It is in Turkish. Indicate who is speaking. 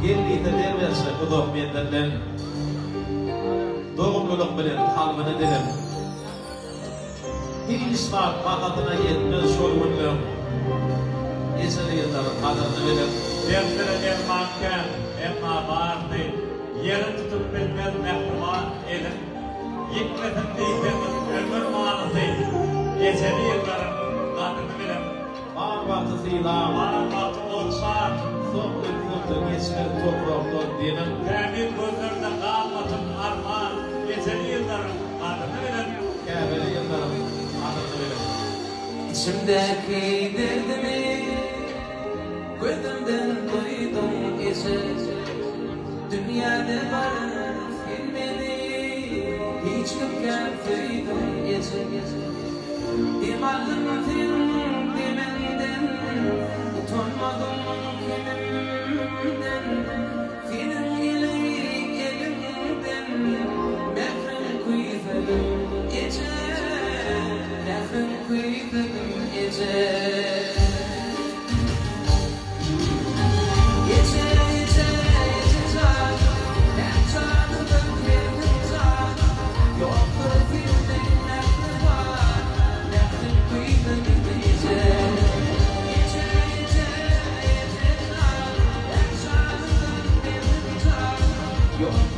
Speaker 1: Geldiğinde derverse kudok benden doğumluluk bilen halmını dilim. Bir ispat vakatına yetmez şolgunluğum. Eseri yılların kadını bilim.
Speaker 2: Dertlere manken emma vardı. Yerin tutup bilmez mehruba elim. Yıkmesin diyeceğimiz ömür manası. Eseri yılların kadını bilim.
Speaker 1: Var vakısıyla
Speaker 2: Var vakti olsa
Speaker 1: sohbet geçmez topraktan dinim.
Speaker 2: Kamil gözlerinde kalmasın armağan. Eseri yılların kadını bilim.
Speaker 1: Kâbeli yılların kadını bilim.
Speaker 3: İçimdeki derdimi gözümden duydum ise dünyada barış bilmedi hiç kimse duydum ise imanım demenden utanmadım kimimden senin elimden mefren kuyfadım gece mefren kuyfadım gece
Speaker 1: Yok.